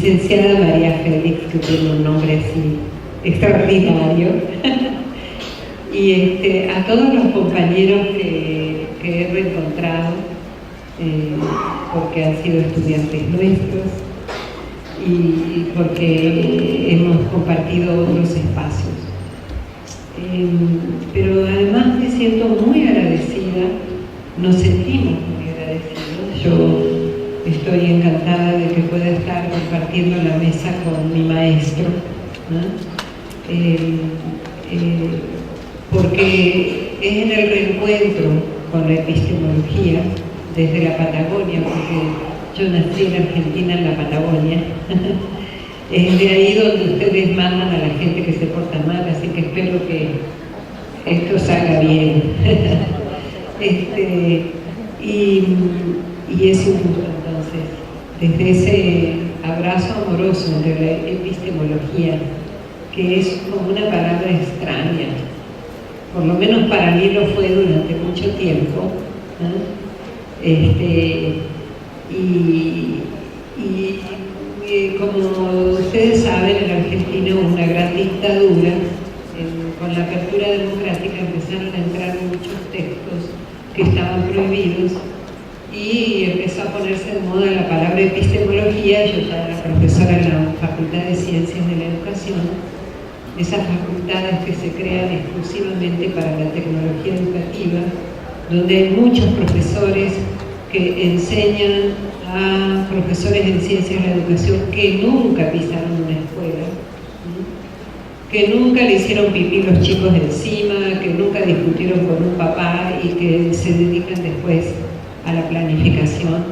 licenciada María Félix, que tiene un nombre así extraordinario, y a todos los compañeros que he reencontrado, porque han sido estudiantes nuestros y porque hemos compartido otros espacios. Pero además me siento muy agradecida, nos sentimos muy agradecidos. Yo estoy encantada de que pueda estar compartiendo la mesa con mi maestro, ¿no? Porque es en el reencuentro con la epistemología desde la Patagonia, porque yo nací en Argentina, en la Patagonia. Es de ahí donde ustedes mandan a la gente que se porta mal, así que espero que esto salga bien. Y es un gusto, entonces, desde ese abrazo amoroso entre la epistemología, que es como una palabra extraña, por lo menos para mí lo fue durante mucho tiempo, ¿no? Como ustedes saben, en Argentina hubo una gran dictadura. Con la apertura democrática empezaron a entrar muchos textos que estaban prohibidos y empezó a ponerse de moda la palabra epistemología. Yo ya era profesora en la Facultad de Ciencias de la Educación, esas facultades que se crean exclusivamente para la tecnología educativa, donde hay muchos profesores que enseñan a profesores en ciencias de la educación que nunca pisaron una escuela, que nunca le hicieron pipí los chicos encima, que nunca discutieron con un papá y que se dedican después a la planificación.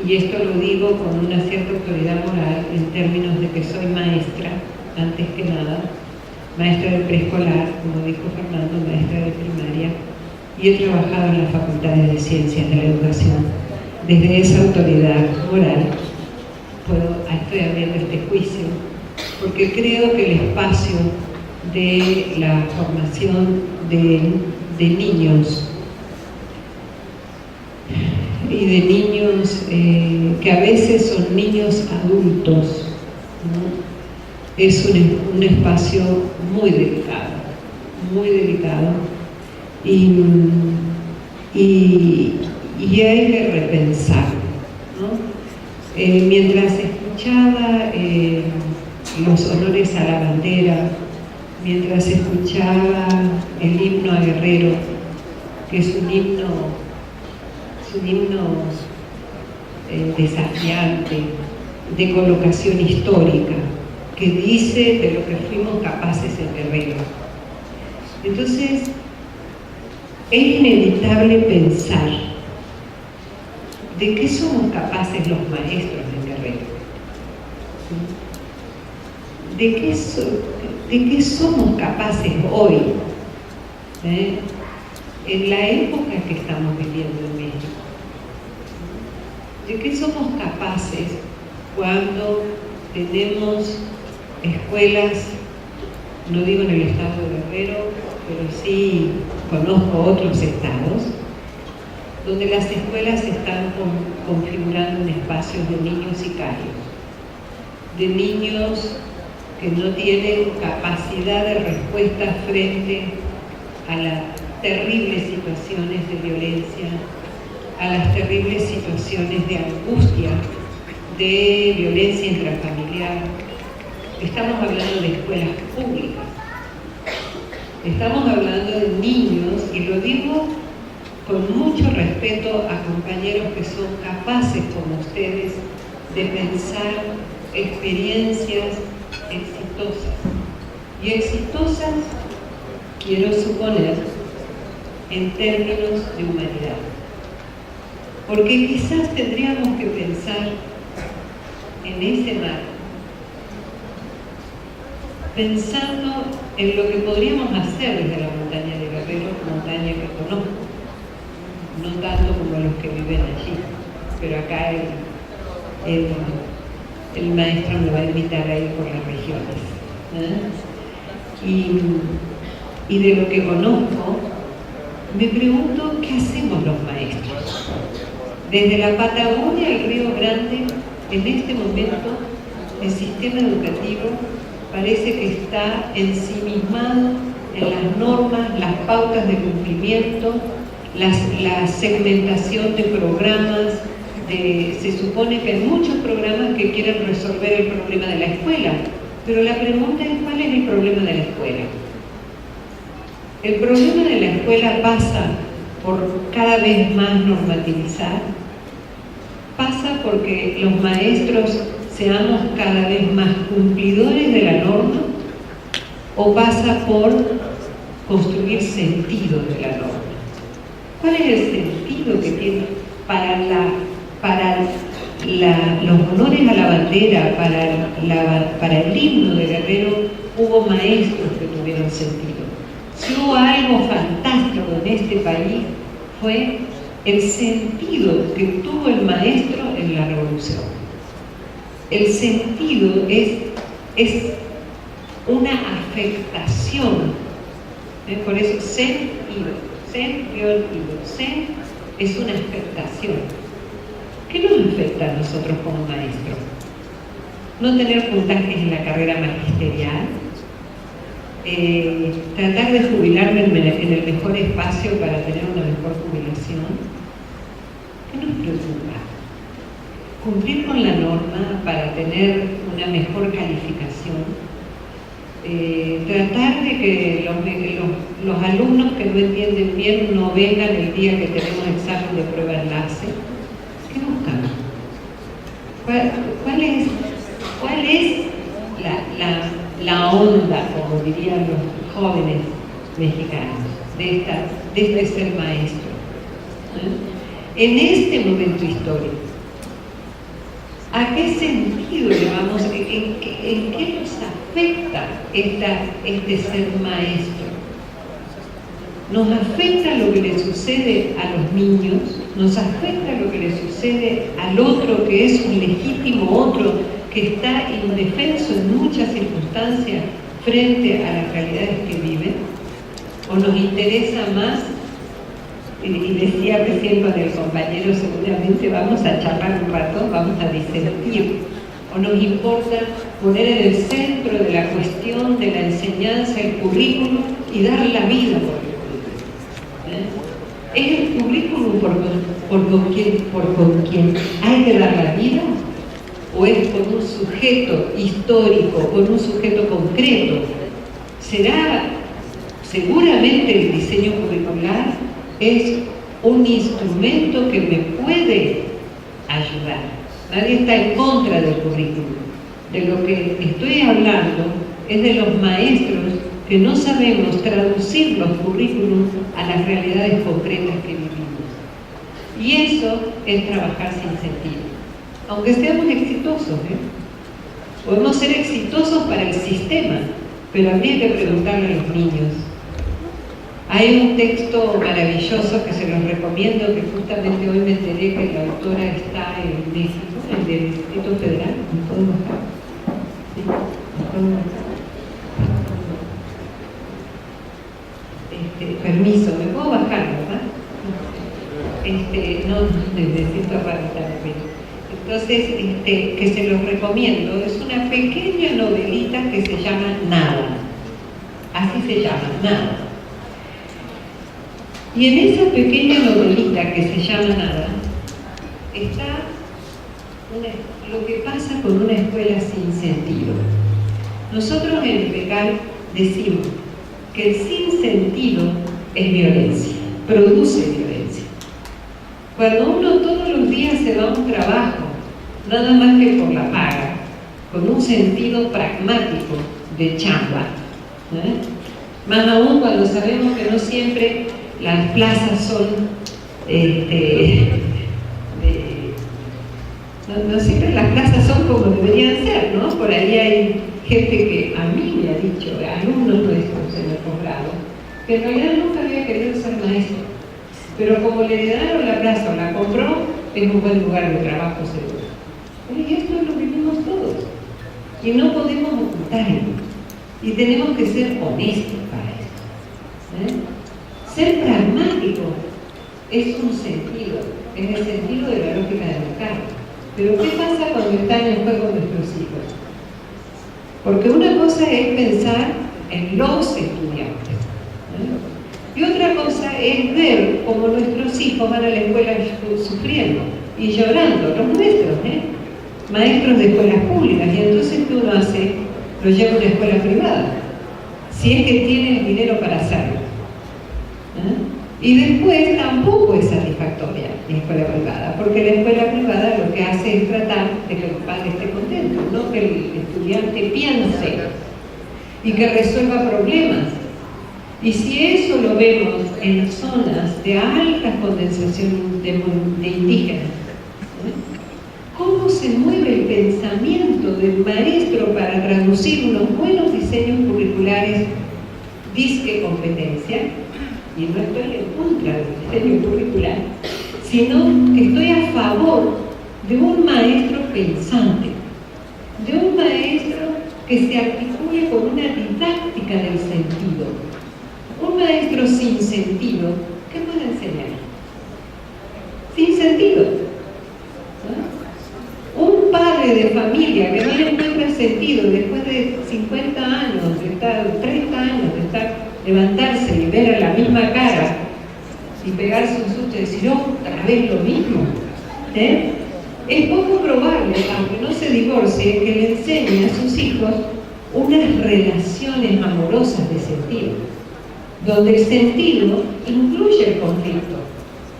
Y esto lo digo con una cierta autoridad moral en términos de que soy maestra, antes que nada, maestra de preescolar, como dijo Fernando, maestra de primaria, y he trabajado en las facultades de ciencias de la educación. Desde esa autoridad moral estoy abriendo este juicio, porque creo que el espacio de la formación de niños y de niños que a veces son niños adultos, ¿no? Es un espacio muy delicado y hay que repensarlo, ¿no? Mientras escuchaba los honores a la bandera, mientras escuchaba el himno a Guerrero, que es un himno desafiante, de colocación histórica, que dice de lo que fuimos capaces en Guerrero. Entonces, es inevitable pensar de qué somos capaces los maestros en Guerrero. ¿De qué somos capaces hoy? En la época que estamos viviendo en México. ¿De qué somos capaces cuando tenemos escuelas, no digo en el estado de Guerrero, pero sí conozco otros estados, donde las escuelas están configurando en espacios de niños sicarios, de niños que no tienen capacidad de respuesta frente a las terribles situaciones de violencia, a las terribles situaciones de angustia, de violencia intrafamiliar. Estamos hablando de escuelas públicas, estamos hablando de niños, y lo digo con mucho respeto a compañeros que son capaces, como ustedes, de pensar experiencias exitosas. Y exitosas, quiero suponer, en términos de humanidad. Porque quizás tendríamos que pensar en ese marco, pensando en lo que podríamos hacer desde la montaña de Guerrero, montaña que conozco, no tanto como los que viven allí, pero acá el maestro me va a invitar a ir por las regiones, y de lo que conozco, me pregunto qué hacemos los maestros. Desde la Patagonia al Río Grande, en este momento, el sistema educativo parece que está ensimismado en las normas, las pautas de cumplimiento, la segmentación de programas. Se supone que hay muchos programas que quieren resolver el problema de la escuela, pero la pregunta es: ¿cuál es el problema de la escuela? El problema de la escuela pasa por cada vez más normativizar, pasa porque los maestros seamos cada vez más cumplidores de la norma, o pasa por construir sentido de la norma. ¿Cuál es el sentido que tiene para los honores a la bandera, para el himno de Guerrero? Hubo maestros que tuvieron sentido. Si hubo algo fantástico en este país, fue el sentido que tuvo el maestro en la revolución. El sentido es una afectación, por eso sentido, sen es una afectación. ¿Qué nos afecta a nosotros como maestros? No tener puntajes en la carrera magisterial, tratar de jubilarme en el mejor espacio para tener una mejor jubilación. ¿Qué nos preocupa? Cumplir con la norma para tener una mejor calificación, tratar de que los alumnos que no entienden bien no vengan el día que tenemos examen de prueba enlace. ¿Qué buscamos? ¿Cuál es la onda, como dirían los jóvenes mexicanos, de este ser maestro? En este momento histórico, ¿a qué sentido llevamos? ¿En qué nos afecta este ser maestro? Nos afecta lo que le sucede a los niños, nos afecta lo que le sucede al otro, que es un legítimo otro, que está indefenso en muchas circunstancias frente a las realidades que vive, o nos interesa más, y decía recién con el compañero, seguramente vamos a charlar un rato, vamos a disentir, o nos importa poner en el centro de la cuestión de la enseñanza el currículum y dar la vida por el currículum. ¿Es el currículum por quien hay que dar la vida? ¿O es por un sujeto histórico, por un sujeto concreto? Seguramente el diseño curricular es un instrumento que me puede ayudar. Nadie está en contra del currículum. De lo que estoy hablando es de los maestros que no sabemos traducir los currículums a las realidades concretas que vivimos. Y eso es trabajar sin sentido. Aunque seamos exitosos, podemos ser exitosos para el sistema, pero habría que preguntarle a los niños. Hay un texto maravilloso que se los recomiendo, que justamente hoy me enteré que la autora está en México, en el Distrito Federal. ¿Me puedo bajar? ¿Sí? ¿Me puedo bajar? Permiso, ¿me puedo bajar, verdad? No necesito radicarme. Entonces, que se los recomiendo, es una pequeña novelita que se llama Nada. Así se llama, Nada. Y en esa pequeña novelita que se llama Nada, está lo que pasa con una escuela sin sentido. Nosotros en el PECAL decimos que el sinsentido es violencia, produce violencia. Cuando uno todos los días se va a un trabajo, nada más que por la paga, con un sentido pragmático de chamba, más aún cuando sabemos que no siempre las plazas son no siempre las plazas son como deberían ser, ¿no? Por ahí hay gente que a mí me ha dicho, alumnos nuestros en el posgrado, que en realidad nunca había querido ser maestro, pero como le heredaron la plaza o la compró, es un buen lugar de trabajo seguro. Y esto lo vivimos todos, y no podemos ocultarlo, y tenemos que ser honestos para esto. Ser pragmático es un sentido, es el sentido de la lógica del mercado. Pero ¿qué pasa cuando están en juego nuestros hijos? Porque una cosa es pensar en los estudiantes, ¿eh? Y otra cosa es ver cómo nuestros hijos van a la escuela sufriendo y llorando, los nuestros, maestros de escuelas públicas. Y entonces, ¿qué uno hace? Lo lleva a una escuela privada, si es que tiene el dinero para hacerlo, y después tampoco es satisfactoria la escuela privada, porque la escuela privada lo que hace es tratar de que el padre esté contento, no que el estudiante piense y que resuelva problemas. Y si eso lo vemos en zonas de alta condensación de indígenas, ¿cómo se mueve el pensamiento del maestro para traducir unos buenos diseños curriculares, disque competencia? Y no estoy en contra del diseño curricular, sino que estoy a favor de un maestro pensante, de un maestro que se articule con una didáctica del sentido. Un maestro sin sentido, ¿qué puede enseñar? Sin sentido. Un padre de familia que no le encuentra sentido después de 50 años, de estar 30 años, de estar levantarse y ver a la misma cara y pegarse un susto y decir otra vez lo mismo, es poco probable, aunque no se divorcie, que le enseñe a sus hijos unas relaciones amorosas de sentido, donde el sentido incluye el conflicto,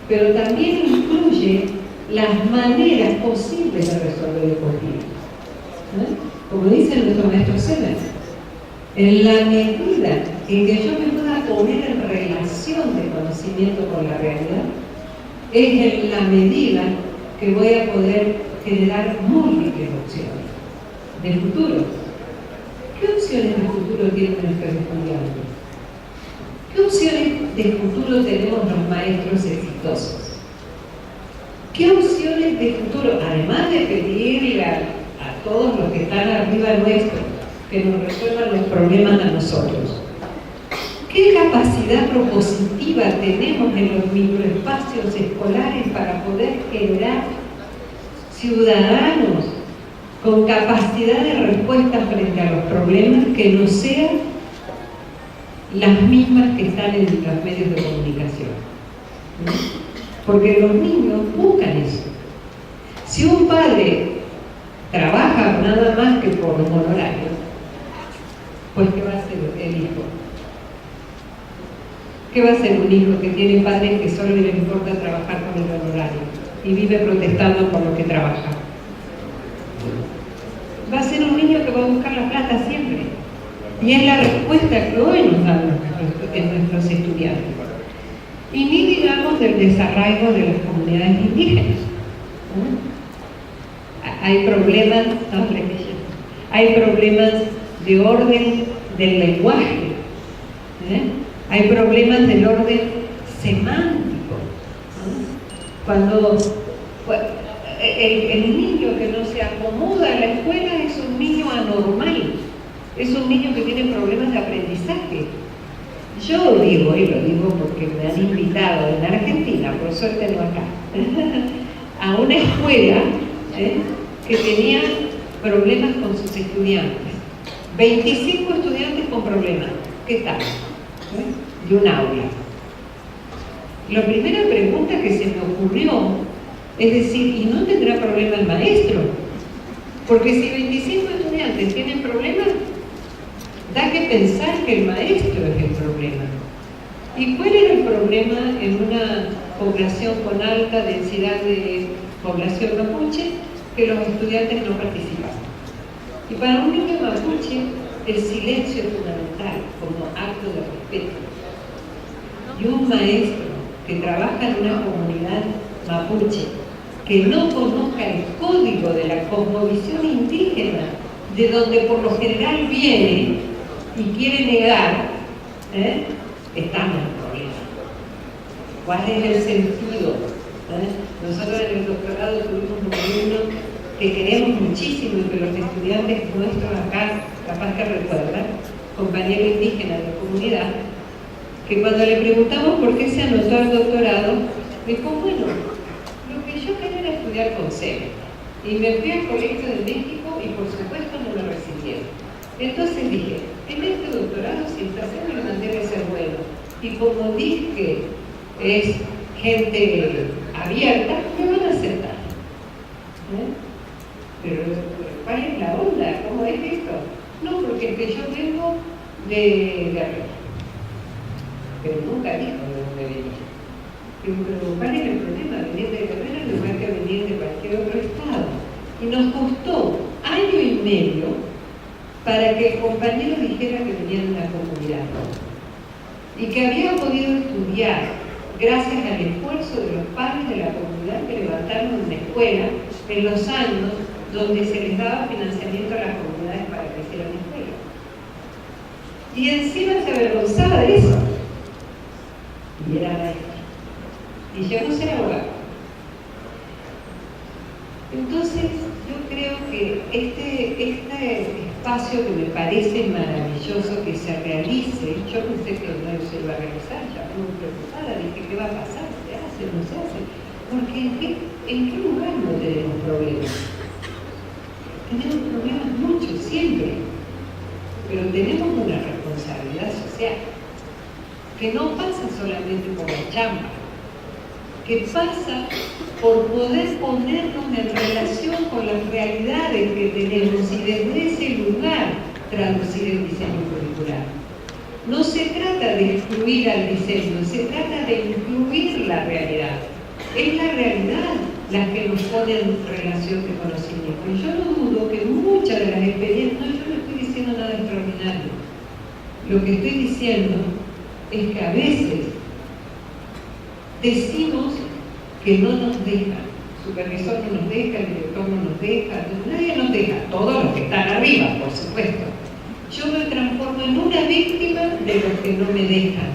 pero también incluye las maneras posibles de resolver el conflicto, como dice nuestro maestro Semer, en la medida en que yo me pueda poner en relación de conocimiento con la realidad, es en la medida que voy a poder generar múltiples opciones de futuro. ¿Qué opciones de futuro tienen nuestros estudiantes? ¿Qué opciones de futuro tenemos los maestros exitosos? ¿Qué opciones de futuro, además de pedirle a todos los que están arriba nuestro que nos resuelvan los problemas a nosotros? ¿Qué capacidad propositiva tenemos en los microespacios escolares para poder generar ciudadanos con capacidad de respuesta frente a los problemas que no sean las mismas que están en los medios de comunicación? Porque los niños buscan eso. Si un padre trabaja nada más que por los honorarios, pues ¿qué va a hacer el hijo? ¿Qué va a hacer un hijo que tiene padres que solo les importa trabajar con el honorario y vive protestando por lo que trabaja? Va a ser un niño que va a buscar la plata siempre. Y es la respuesta que hoy nos dan nuestros estudiantes. Y ni digamos del desarraigo de las comunidades indígenas. Hay problemas, hay problemas de orden del lenguaje, hay problemas del orden semántico. Cuando el niño que no se acomoda en la escuela es un niño anormal, es un niño que tiene problemas de aprendizaje. Yo digo, y lo digo porque me han invitado en Argentina, por suerte no acá, a una escuela que tenía problemas con sus estudiantes. 25 estudiantes con problemas. ¿Qué tal? De un aula. La primera pregunta que se me ocurrió es decir, ¿y no tendrá problema el maestro? Porque si 25 estudiantes tienen problemas, da que pensar que el maestro es el problema. ¿Y cuál era el problema en una población con alta densidad de población mapuche? Que los estudiantes no participaban. Y para un niño mapuche, el silencio es fundamental como acto de respeto. Y un maestro que trabaja en una comunidad mapuche, que no conozca el código de la cosmovisión indígena, de donde por lo general viene y quiere negar, estamos en problemas. ¿Cuál es el sentido? Nosotros en el doctorado tuvimos un alumno que queremos muchísimo y que los estudiantes nuestros acá, capaz que recuerdan, compañero indígena de la comunidad, que cuando le preguntamos por qué se anotó al doctorado, dijo, bueno, lo que yo quería era estudiar con SEM. Y me fui al Colegio de México y por supuesto no me recibieron. Entonces dije, en este doctorado, si está haciendo, debe ser bueno. Y como dije, es gente abierta, me van a aceptar. Pero, ¿cuál es la onda? ¿Cómo es esto? No, porque es que yo vengo de arriba. Pero nunca dijo de dónde venía. Pero ¿cuál es el problema? Venir de Guerrero en lugar que venir de cualquier otro estado. Y nos costó año y medio para que el compañero dijera que venía de una comunidad y que había podido estudiar gracias al esfuerzo de los padres de la comunidad que levantaron una escuela en los años donde se les daba financiamiento a las comunidades para que hicieran escuela. Y encima se avergonzaba de eso. Y era maestra. Y yo no ser abogado. Entonces, yo creo que este espacio que me parece maravilloso que se realice, yo pensé que no se iba a realizar, ya muy preocupada, dije, ¿qué va a pasar? ¿Se hace? ¿No se hace? Porque ¿en qué lugar no tenemos problemas? Tenemos problemas muchos, siempre, pero tenemos una responsabilidad social que no pasa solamente por la chamba, que pasa por poder ponernos en relación con las realidades que tenemos y desde ese lugar traducir el diseño curricular. No se trata de excluir al diseño, se trata de incluir la realidad. Es la realidad la que nos pone en relación de conocimiento. Y yo no dudo que muchas de las experiencias, no, yo no estoy diciendo nada extraordinario. Lo que estoy diciendo es que a veces decimos que no nos deja, el supervisor no nos deja, el director no nos deja, nadie nos deja, todos los que están arriba, por supuesto. Yo me transformo en una víctima de los que no me dejan.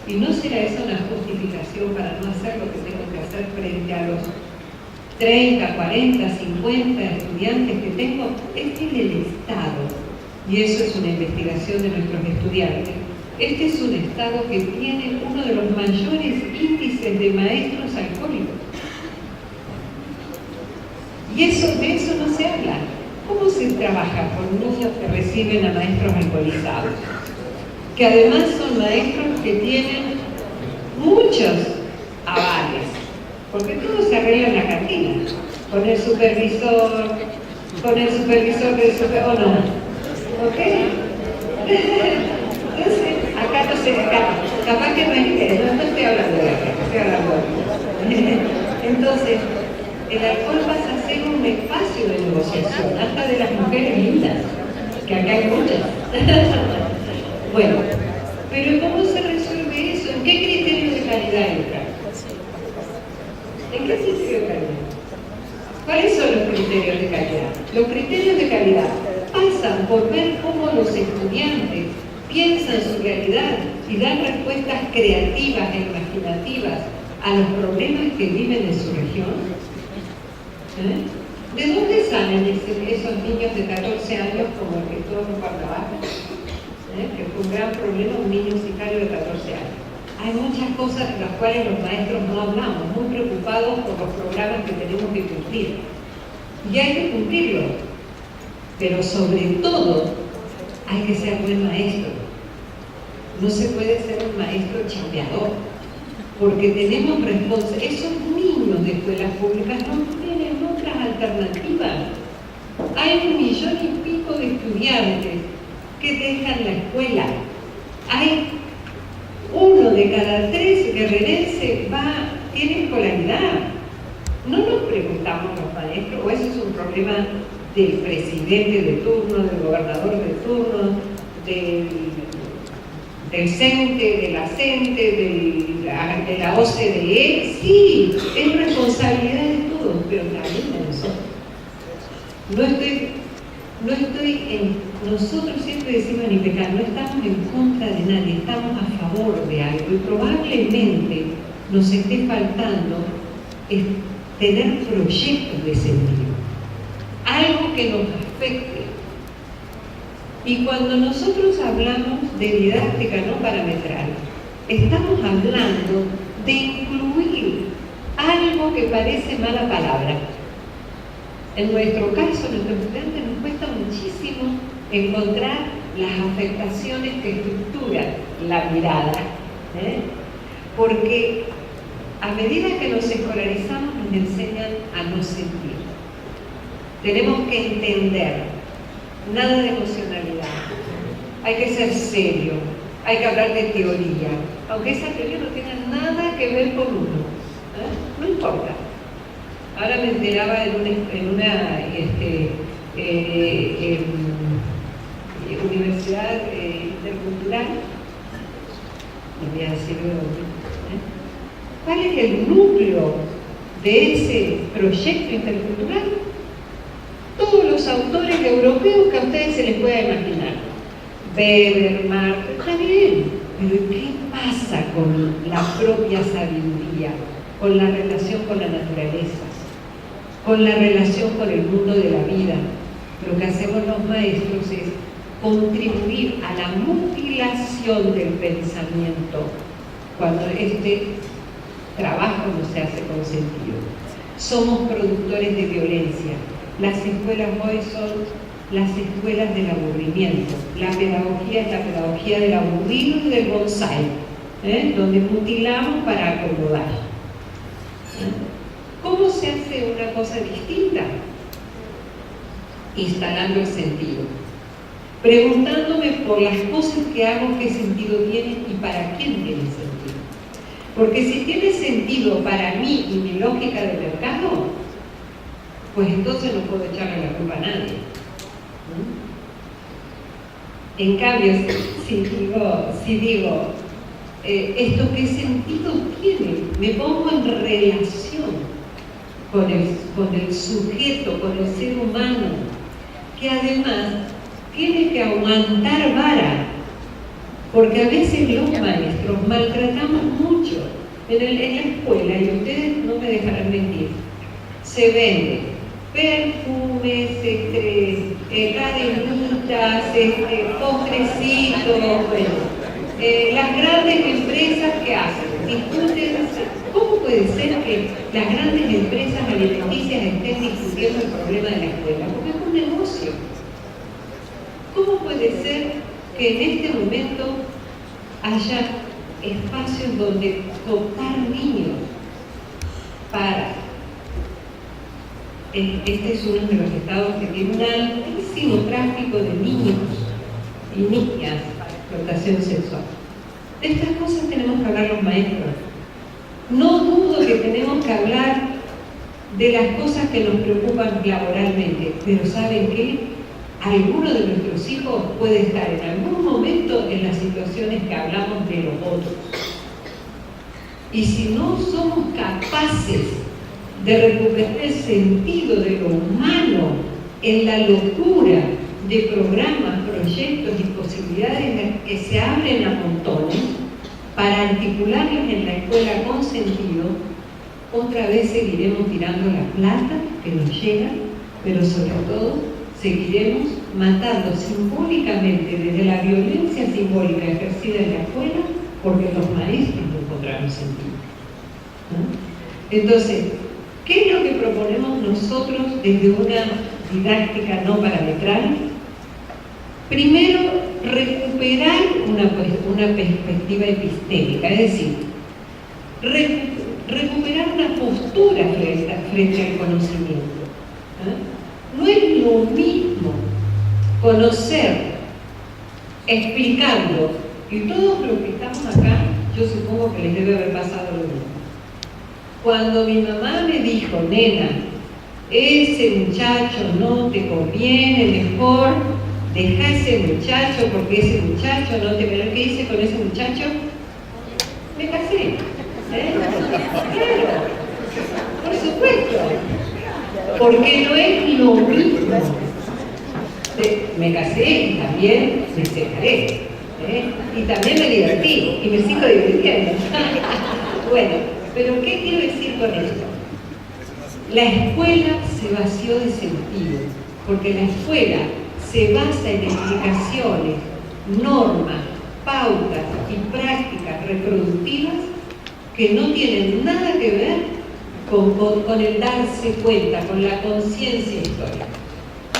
¿Y no será eso una justificación para no hacer lo que tengo que hacer frente a los 30, 40, 50 estudiantes que tengo? Este es el Estado, y eso es una investigación de nuestros estudiantes. Este es un Estado que tiene uno de los mayores índices de maestros alcohólicos. Y de eso no se habla. ¿Cómo se trabaja con niños que reciben a maestros alcoholizados? Que además son maestros que tienen muchos avales, porque todo se arregla en la cantina, con el supervisor del supervisor, ¿o no? ¿Ok? Entonces, acá no sé, capaz que no estoy hablando de acá, estoy hablando de acá. Entonces, el alcohol pasa a ser un espacio de negociación, hasta de las mujeres lindas, que acá hay muchas. Bueno, pero ¿cómo se resuelve eso? ¿En qué criterio de calidad entra? ¿En qué criterio de calidad? ¿Cuáles son los criterios de calidad? Los criterios de calidad pasan por ver cómo los estudiantes piensan su realidad y dan respuestas creativas e imaginativas a los problemas que viven en su región. ¿De dónde salen esos niños de 14 años como el que estuvo en Cuernavaca? Que fue un gran problema, un niño sicario de 14 años. Hay muchas cosas de las cuales los maestros no hablamos, muy preocupados por los programas que tenemos que cumplir. Y hay que cumplirlos, pero sobre todo hay que ser buen maestro. No se puede ser un maestro chambeador, porque tenemos responsabilidad. Esos niños de escuelas públicas no tienen otras alternativas. Hay 1,000,000 y pico de estudiantes que dejan la escuela. Hay 1 de cada 3 guerrerenses tiene escolaridad. No nos preguntamos los maestros, o eso es un problema del presidente de turno, del gobernador de turno, del CENTE, de la CENTE, de la OCDE. Sí, es responsabilidad de todos, pero también de nosotros. Nosotros siempre decimos en IPECAL, no estamos en contra de nadie, estamos a favor de algo, y probablemente nos esté faltando tener proyectos de sentido, algo que nos afecte. Y cuando nosotros hablamos de didáctica no parametral, estamos hablando de incluir algo que parece mala palabra. En nuestro caso, a nuestros estudiantes nos cuesta muchísimo encontrar las afectaciones que estructuran la mirada, porque a medida que nos escolarizamos nos enseñan a no sentir. Tenemos que entender, nada de emocionalidad, hay que ser serio, hay que hablar de teoría, aunque esa teoría no tenga nada que ver con uno, no importa. Ahora me enteraba en una universidad intercultural, no voy a decir de dónde, ¿cuál es el núcleo de ese proyecto intercultural? Todos los autores europeos que a ustedes se les pueda imaginar. Weber, Marx, está bien, pero ¿qué pasa con la propia sabiduría, con la relación con la naturaleza, con la relación con el mundo de la vida? Lo que hacemos los maestros es contribuir a la mutilación del pensamiento cuando este trabajo no se hace con sentido. Somos productores de violencia. Las escuelas hoy son las escuelas del aburrimiento. La pedagogía es la pedagogía del aburrido y del bonsai, donde mutilamos para acomodar. ¿Cómo se hace una cosa distinta? Instalando el sentido. Preguntándome por las cosas que hago, qué sentido tienen y para quién tienen sentido. Porque si tiene sentido para mí y mi lógica de mercado, pues entonces no puedo echarle la culpa a nadie. En cambio, si digo ¿esto qué sentido tiene? Me pongo en relación con el sujeto, con el ser humano, que además tiene que aguantar vara, porque a veces los maestros maltratamos mucho. En la escuela, y ustedes no me dejarán mentir, se venden perfumes, cadenitas, postrecitos, las grandes empresas que hacen, discuten. ¿Cómo puede ser que las grandes empresas alimenticias estén discutiendo el problema de la escuela? Porque es un negocio. ¿Cómo puede ser que en este momento haya espacios donde cooptar niños para... Este es uno de los estados que tiene un altísimo tráfico de niños y niñas para explotación sexual. De estas cosas tenemos que hablar los maestros. No dudo que tenemos que hablar de las cosas que nos preocupan laboralmente, pero ¿saben qué? Alguno de nuestros hijos puede estar en algún momento en las situaciones que hablamos de los otros. Y si no somos capaces de recuperar el sentido de lo humano en la locura de programas, proyectos y posibilidades que se abren a montones para articularlos en la escuela con sentido, otra vez seguiremos tirando la plata que nos llega, pero sobre todo seguiremos matando simbólicamente desde la violencia simbólica ejercida en la escuela porque los maestros no encontraron sentido. Entonces, ¿qué es lo que proponemos nosotros desde una didáctica no parametral? Primero, recuperar una perspectiva epistémica, es decir, recuperar una postura frente al conocimiento. No es lo mismo conocer explicando, y todos los que estamos acá, yo supongo que les debe haber pasado lo mismo. Cuando mi mamá me dijo, nena, ese muchacho no te conviene, mejor deja a ese muchacho porque ese muchacho no te verá. ¿Qué hice con ese muchacho? Me casé. Claro, por supuesto. Porque no es lo mismo. Me casé y también me separé. Y también me divertí y me sigo divirtiendo. Bueno, pero ¿qué quiero decir con esto? La escuela se vació de sentido, porque la escuela se basa en explicaciones, normas, pautas y prácticas reproductivas que no tienen nada que ver con el darse cuenta, con la conciencia histórica.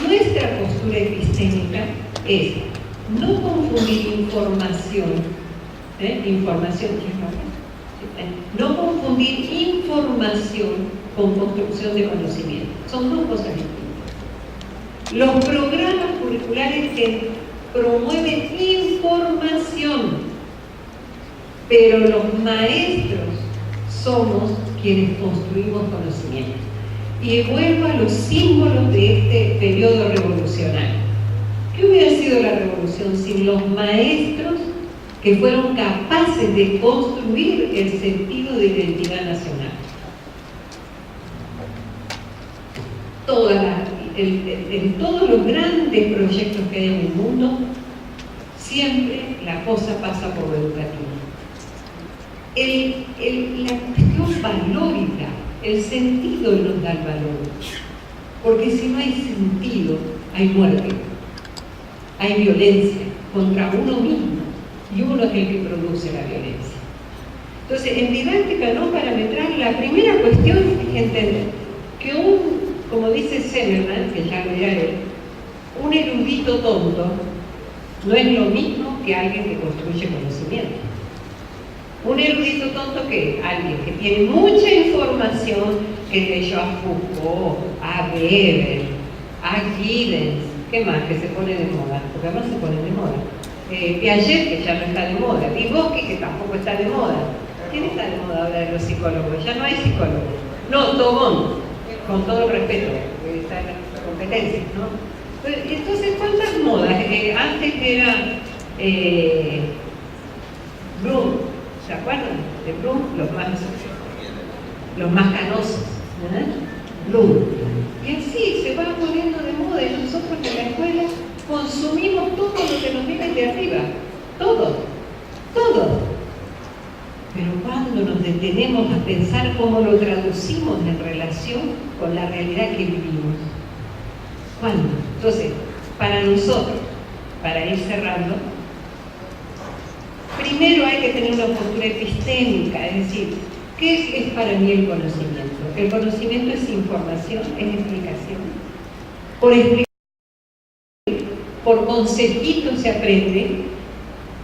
Nuestra postura epistémica es no confundir no confundir información con construcción de conocimiento. Son dos cosas distintas. Los programas curriculares que promueven información, pero los maestros somos quienes construimos conocimiento. Y vuelvo a los símbolos de este periodo revolucionario. ¿Qué hubiera sido la revolución sin los maestros que fueron capaces de construir el sentido de identidad nacional? En todos los grandes proyectos que hay en el mundo, siempre la cosa pasa por lo educativo. La cuestión valórica, el sentido nos da el valor. Porque si no hay sentido, hay muerte, hay violencia contra uno mismo, y uno es el que produce la violencia. Entonces, en didáctica no parametral, la primera cuestión es entender que como dice Zimmerman, que ya lo dirá él, un erudito tonto no es lo mismo que alguien que construye conocimiento. Un erudito tonto, ¿qué? Alguien que tiene mucha información, que leyó a Foucault, a Weber, a Giddens, ¿qué más? Que se pone de moda, porque además se pone de moda. Piaget, que ya no está de moda, Vygotsky, que tampoco está de moda. ¿Quién está de moda ahora de los psicólogos? Ya no hay psicólogos. No, Tobón, con todo el respeto, que está en la competencia, ¿no? Entonces, ¿cuántas modas? Antes era Bloom, ¿se acuerdan? De Bloom, los más canosos, ¿no? Bloom. Y así se van poniendo de moda, y nosotros en la escuela consumimos todo lo que nos viene de arriba, todo. Pero cuando nos detenemos a pensar cómo lo traducimos en relación con la realidad que vivimos, ¿cuándo? Entonces, para nosotros, para ir cerrando, primero hay que tener una postura epistémica, es decir, ¿qué es para mí el conocimiento? El conocimiento es información, es explicación. Por conceptitos se aprende.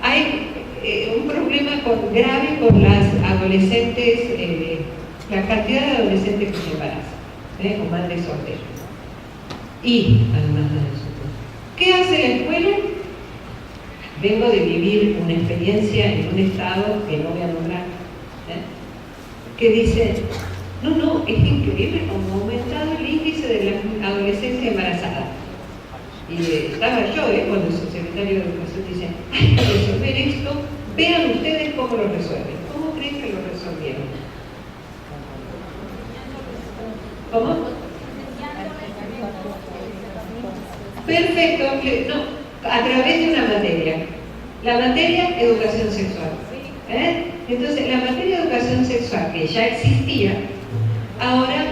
Hay un problema grave con las adolescentes, la cantidad de adolescentes que se embarazan, o madres solteras. Y, además de eso, ¿qué hace la escuela? Vengo de vivir una experiencia en un estado que no voy a nombrar, que dice, no, es increíble cómo ha aumentado el índice de la adolescencia embarazada. Y estaba yo, cuando el subsecretario de Educación dice, hay que resolver esto, vean ustedes cómo lo resuelven. ¿Cómo creen que lo resolvieron? ¿Cómo? Perfecto, no, a través de una materia. La materia educación sexual. Entonces, la materia de educación sexual, que ya existía, ahora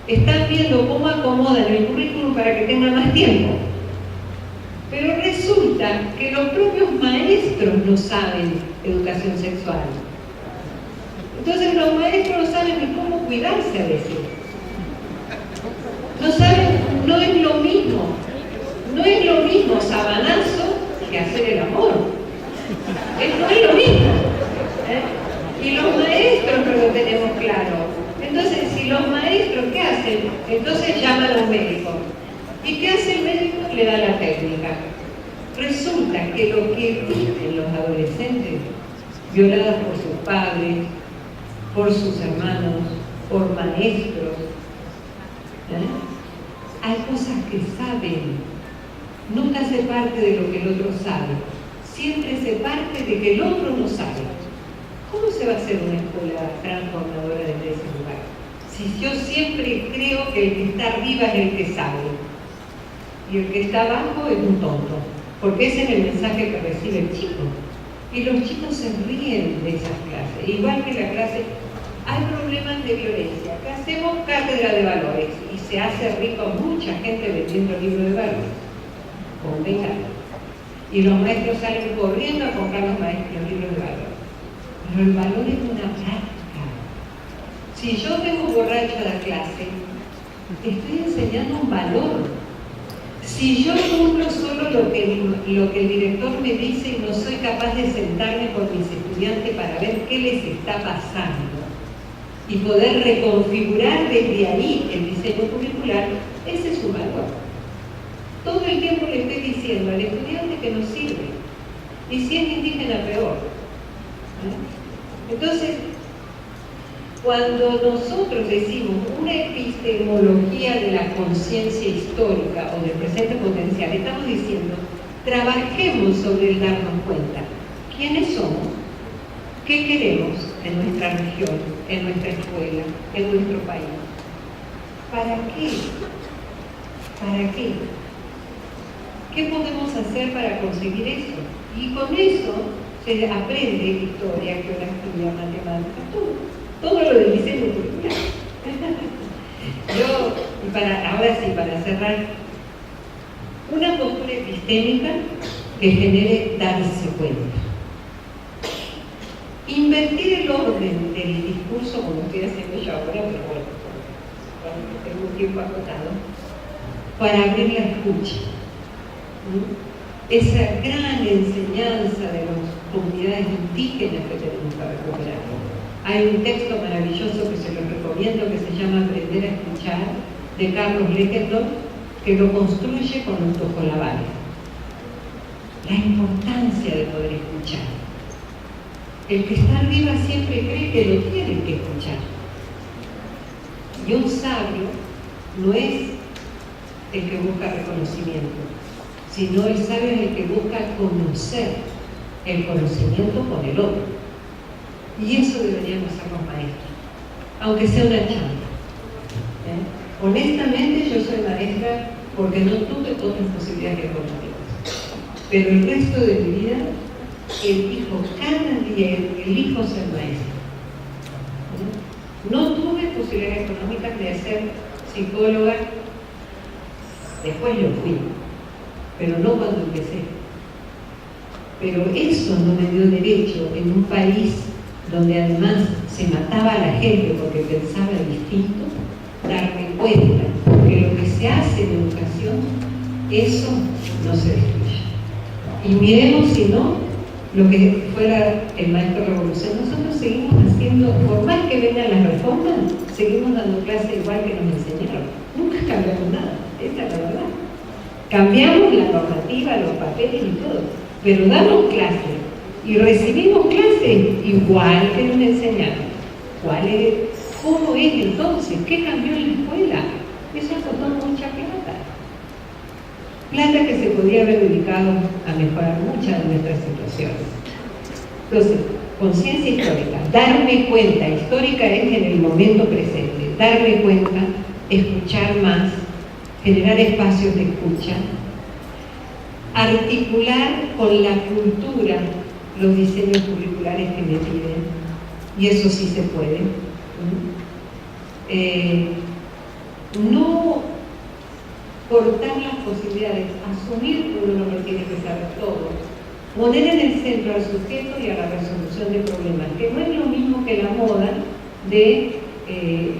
están viendo cómo acomodan el currículum para que tenga más tiempo. Pero resulta que los propios maestros no saben educación sexual. Entonces los maestros no saben ni cómo cuidarse a veces. No saben, no es lo mismo sabanazo que hacer el amor. No es lo mismo. Y los maestros no lo tenemos claro. Entonces, si los maestros, ¿qué hacen? Entonces llaman a un médico. ¿Y qué hace el médico? Le da la técnica. Resulta que lo que viven los adolescentes, violadas por sus padres, por sus hermanos, por maestros, hay cosas que saben. Nunca se parte de lo que el otro sabe. Siempre se parte de que el otro no sabe. ¿Cómo se va a hacer una escuela transformadora desde ese lugar? Si yo siempre creo que el que está arriba es el que sabe y el que está abajo es un tonto, porque ese es el mensaje que recibe el chico. Y los chicos se ríen de esas clases, igual que la clase. Hay problemas de violencia. Acá hacemos cátedra de valores y se hace rico mucha gente vendiendo libros de valores. Convengan. Y los maestros salen corriendo a comprar los libros de valores. Pero el valor es una práctica. Si yo vengo borracho a la clase, estoy enseñando un valor. Si yo cumplo solo lo que el director me dice y no soy capaz de sentarme con mis estudiantes para ver qué les está pasando y poder reconfigurar desde ahí el diseño curricular, ese es su valor. Todo el tiempo le estoy diciendo al estudiante que no sirve. Y si es indígena, peor. Entonces, cuando nosotros decimos una epistemología de la conciencia histórica o del presente potencial, estamos diciendo, trabajemos sobre el darnos cuenta. ¿Quiénes somos? ¿Qué queremos en nuestra región, en nuestra escuela, en nuestro país? ¿Para qué? ¿Para qué? ¿Qué podemos hacer para conseguir eso? Y con eso se aprende historia, geografía, matemáticas, todo lo del diseño curricular. Ahora sí, para cerrar, una postura epistémica que genere darse cuenta. Invertir el orden del discurso, como estoy haciendo yo ahora, pero bueno, cuando tengo un tiempo acotado, para abrir la escucha. Esa gran enseñanza de las comunidades indígenas que tenemos que recuperar. Hay un texto maravilloso que se lo recomiendo que se llama Aprender a escuchar, de Carlos Leckendorf, que lo construye con los tojolabales. La importancia de poder escuchar. El que está arriba siempre cree que lo tiene que escuchar. Y un sabio no es el que busca reconocimiento, sino el sabio es el que busca conocer el conocimiento con el otro. Y eso deberíamos ser los maestros, aunque sea una chamba. Honestamente, yo soy maestra porque no tuve otras posibilidades económicas. Pero el resto de mi vida, elijo cada día, elijo ser maestra. No tuve posibilidades económicas de ser psicóloga, después lo fui, pero no cuando empecé. Pero eso no me dio derecho en un país donde además se mataba a la gente porque pensaba distinto, darme cuenta que lo que se hace en educación, eso no se destruye. Y miremos si no, lo que fuera el maestro revolución, nosotros seguimos haciendo, por más que vengan las reformas, seguimos dando clases igual que nos enseñaron. Nunca cambiamos nada, esa es la verdad. Cambiamos la normativa, los papeles y todo, pero damos clases y recibimos clases igual que nos enseñaron. ¿Cómo es entonces? ¿Qué cambió en la escuela? Eso costó mucha plata. Plata que se podía haber dedicado a mejorar muchas de nuestras situaciones. Entonces, conciencia histórica, darme cuenta, histórica es en el momento presente, darme cuenta, escuchar más, generar espacios de escucha, articular con la cultura los diseños curriculares que me piden, y eso sí se puede. No cortar las posibilidades, asumir que uno no tiene que saber todo, poner en el centro al sujeto y a la resolución de problemas, que no es lo mismo que la moda de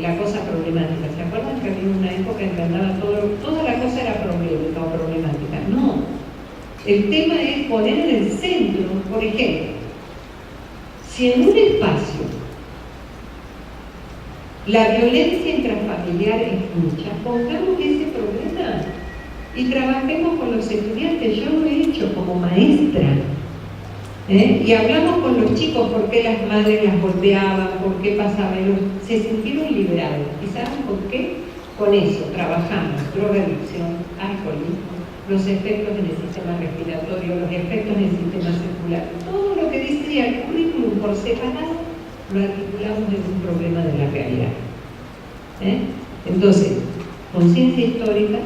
la cosa problemática. ¿Se acuerdan que había una época en que andaba toda la cosa era problemática o problemática? No. El tema es poner en el centro, por ejemplo, si en un espacio la violencia intrafamiliar es mucha, pongamos ese problema y trabajemos con los estudiantes. Yo lo he hecho como maestra. Y hablamos con los chicos por qué las madres las golpeaban, por qué pasaba, se sintieron liberados. ¿Y saben por qué? Con eso trabajamos drogadicción, alcoholismo, los efectos en el sistema respiratorio, los efectos en el sistema circular. Todo lo que decía el currículum por separado lo articulamos en un problema de la realidad. Entonces, conciencia histórica,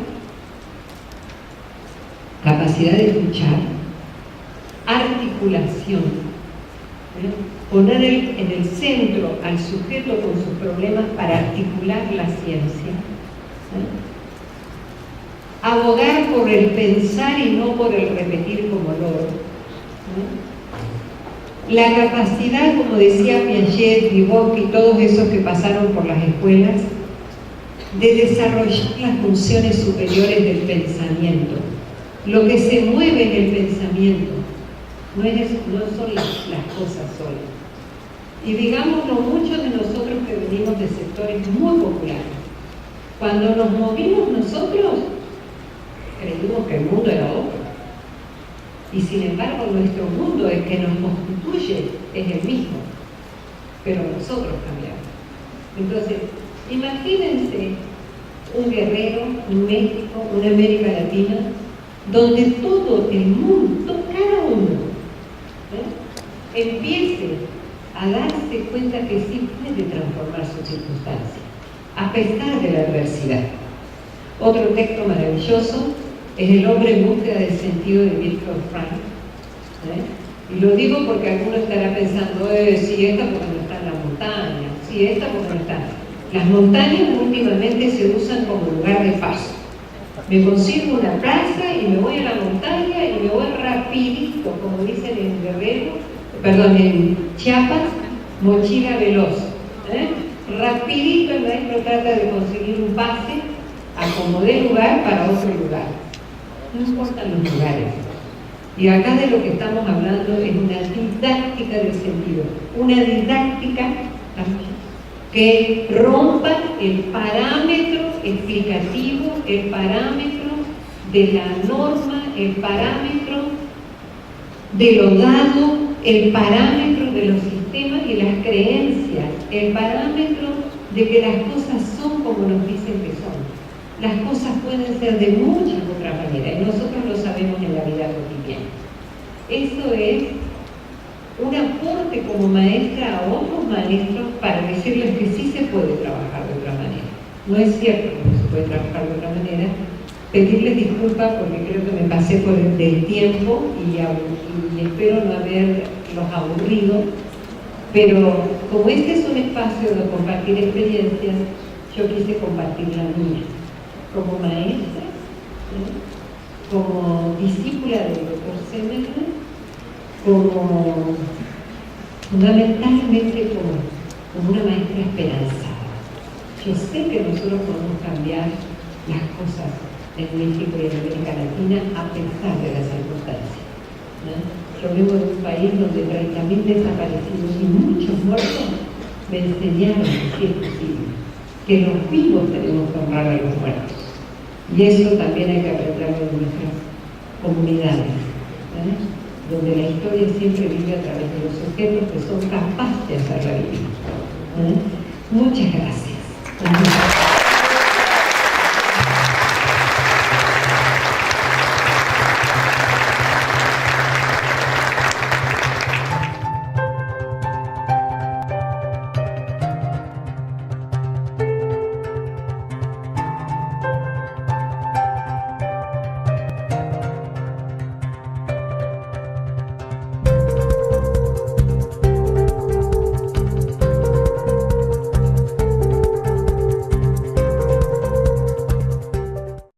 capacidad de escuchar, articulación, poner en el centro al sujeto con sus problemas para articular la ciencia, abogar por el pensar y no por el repetir como loro, la capacidad, como decía Piaget, Vygotsky y todos esos que pasaron por las escuelas, de desarrollar las funciones superiores del pensamiento. Lo que se mueve en el pensamiento no son las cosas solas. Y digámoslo, muchos de nosotros que venimos de sectores muy populares, cuando nos movimos nosotros, creímos que el mundo era otro. Y sin embargo, nuestro mundo, el que nos constituye, es el mismo. Pero nosotros cambiamos. Entonces, imagínense un Guerrero, un México, una América Latina, donde todo el mundo, cada uno, empiece a darse cuenta que sí puede transformar sus circunstancias, a pesar de la adversidad. Otro texto maravilloso es El hombre en búsqueda del sentido de Víctor Frank. Y lo digo porque alguno estará pensando, si esta porque no está en la montaña, si esta porque no está. Las montañas últimamente se usan como lugar de paso. Me consigo una plaza y me voy a la montaña y me voy rapidito, como dicen en Guerrero, en Chiapas, mochila veloz. Rapidito el maestro trata de conseguir un pase a como de lugar para otro lugar. No importan los lugares. Y acá de lo que estamos hablando es una didáctica del sentido, una didáctica que rompa el parámetro explicativo, el parámetro de la norma, el parámetro de lo dado, el parámetro de los sistemas y las creencias, el parámetro de que las cosas son como nos dicen que son. Las cosas pueden ser de muchas otras maneras y nosotros lo sabemos en la vida cotidiana. Eso es un aporte como maestra a otros maestros para decirles que sí se puede trabajar de otra manera. No es cierto que no se puede trabajar de otra manera. Pedirles disculpas porque creo que me pasé por el del tiempo y espero no haberlos aburrido, pero como este es un espacio de compartir experiencias, yo quise compartir la mía como maestra, como discípula del doctor Semelman, como fundamentalmente como una maestra esperanzada. Yo sé que nosotros podemos cambiar las cosas en México y en América Latina a pesar de las circunstancias. Yo vengo de un país donde 30.000 desaparecidos y muchos muertos me enseñaron que sí es posible, que los vivos tenemos que honrar a los muertos. Y eso también hay que aprenderlo en nuestras comunidades, donde la historia siempre vive a través de los sujetos que son capaces de hacerla vivir. Muchas gracias.